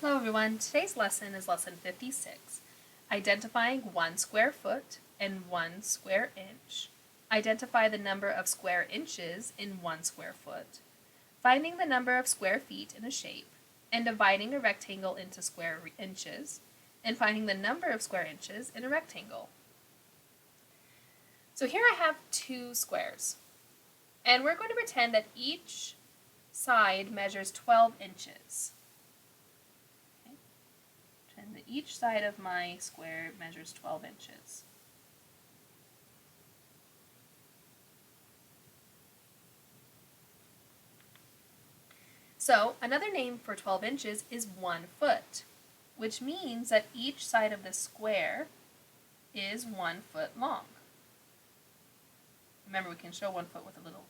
Hello everyone, today's lesson is lesson 56, identifying 1 square foot and 1 square inch. Identify the number of square inches in 1 square foot, finding the number of square feet in a shape, and dividing a rectangle into square inches, and finding the number of square inches in a rectangle. So here I have 2 squares, and we're going to pretend that each side measures 12 inches. And each side of my square measures 12 inches. So another name for 12 inches is 1 foot, which means that each side of the square is 1 foot long. Remember, we can show 1 foot with a little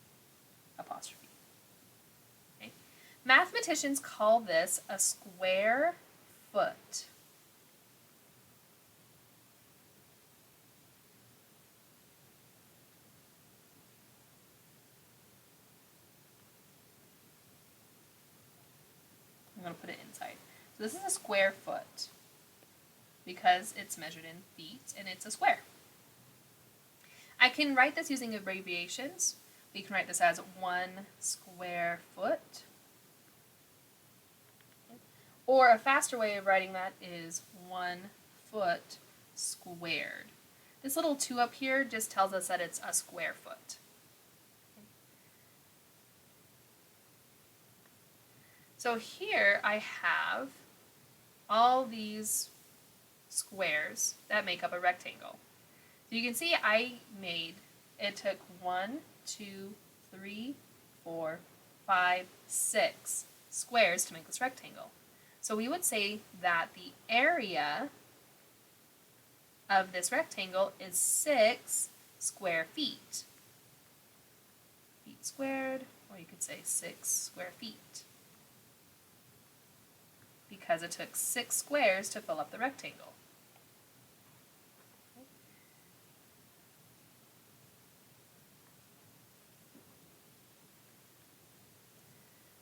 apostrophe. Okay. Mathematicians call this a square foot. I'm going to put it inside. So this is a square foot because it's measured in feet and it's a square. I can write this using abbreviations. We can write this as 1 square foot. Or a faster way of writing that is 1 foot squared. This little 2 up here just tells us that it's a square foot. So here I have all these squares that make up a rectangle. So you can see it took 1, 2, 3, 4, 5, 6 squares to make this rectangle. So we would say that the area of this rectangle is 6 square feet. Feet squared, or you could say 6 square feet, because it took 6 squares to fill up the rectangle.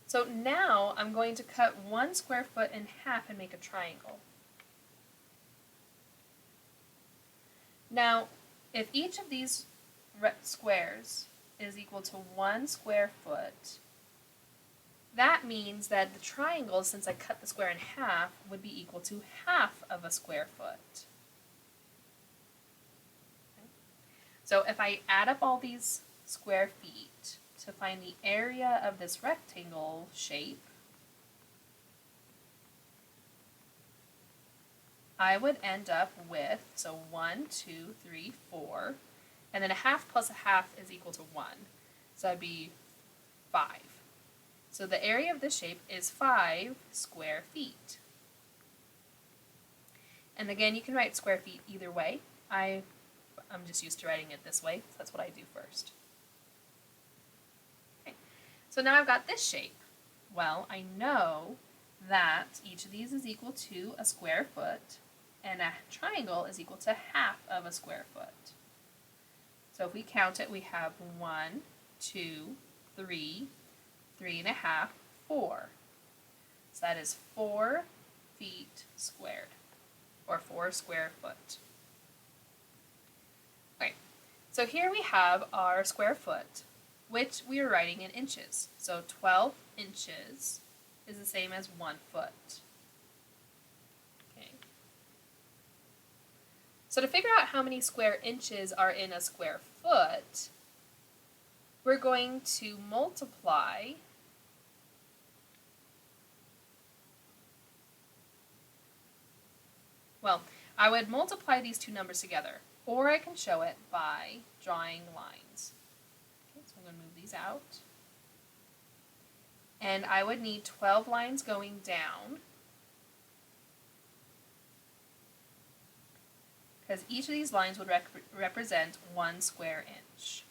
So now I'm going to cut 1 square foot in half and make a triangle. Now, if each of these squares is equal to 1 square foot, that means that the triangle, since I cut the square in half, would be equal to half of a square foot. Okay. So if I add up all these square feet to find the area of this rectangle shape, I would end up with, so 1, 2, 3, 4, and then a half plus a half is equal to 1. So that'd be 5. So the area of this shape is 5 square feet. And again, you can write square feet either way. I'm just used to writing it this way, so that's what I do first. Okay. So now I've got this shape. Well, I know that each of these is equal to a square foot, and a triangle is equal to half of a square foot. So if we count it, we have 1, 2, 3, 3.5, 4. So that is 4 feet squared, or 4 square foot. Okay, so here we have our square foot, which we are writing in inches. So 12 inches is the same as 1 foot. Okay. So to figure out how many square inches are in a square foot, we're going to multiply I would multiply these two numbers together, or I can show it by drawing lines. Okay, so I'm going to move these out. And I would need 12 lines going down, because each of these lines would represent 1 square inch.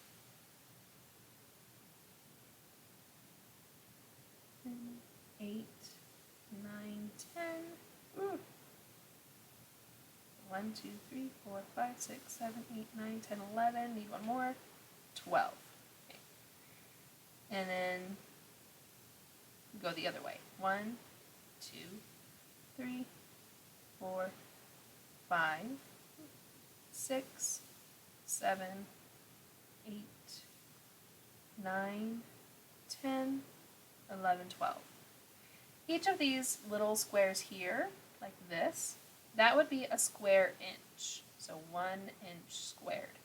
8, 9, 10. Ooh. 1, 2, 3, 4, 5, 6, 7, 8, 9, 10, 11. Need one more. 12. Okay. And then go the other way. 1, 2, 3, 4, 5, 6, 7, 8, 9, 10, 11, 12. Each of these little squares here, like this, that would be a square inch. So 1 inch squared.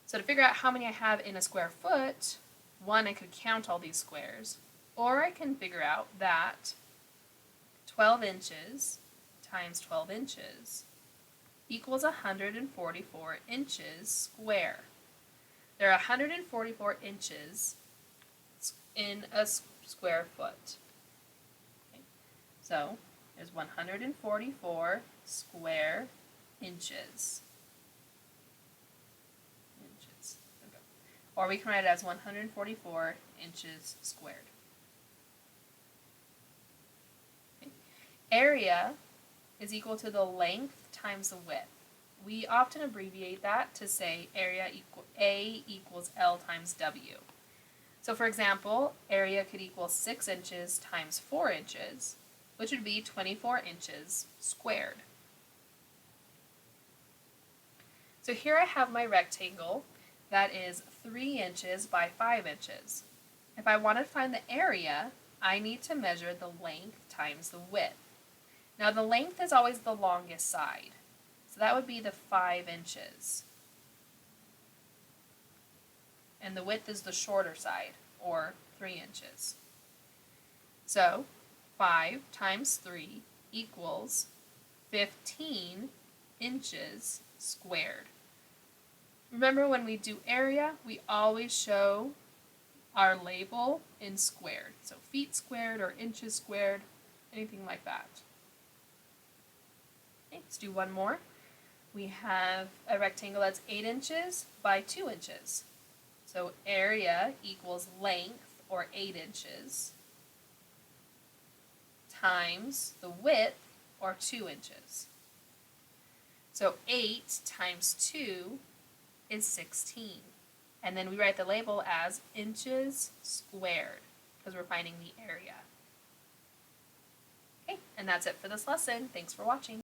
So to figure out how many I have in a square foot, one, I could count all these squares, or I can figure out that 12 inches times 12 inches equals 144 inches square. There are 144 inches in a square foot. Okay. So there's 144 square inches. Okay. Or we can write it as 144 inches squared. Okay. Area is equal to the length times the width. We often abbreviate that to say A equals L times W. So for example, area could equal 6 inches times 4 inches, which would be 24 inches squared. So here I have my rectangle that is 3 inches by 5 inches. If I want to find the area, I need to measure the length times the width. Now the length is always the longest side, so that would be the 5 inches. And the width is the shorter side, or 3 inches. So 5 times 3 equals 15 inches squared. Remember, when we do area, we always show our label in squared. So feet squared or inches squared, anything like that. Okay, let's do one more. We have a rectangle that's 8 inches by 2 inches. So area equals length, or 8 inches, times the width, or 2 inches. So 8 times 2 is 16. And then we write the label as inches squared, because we're finding the area. Okay, and that's it for this lesson. Thanks for watching.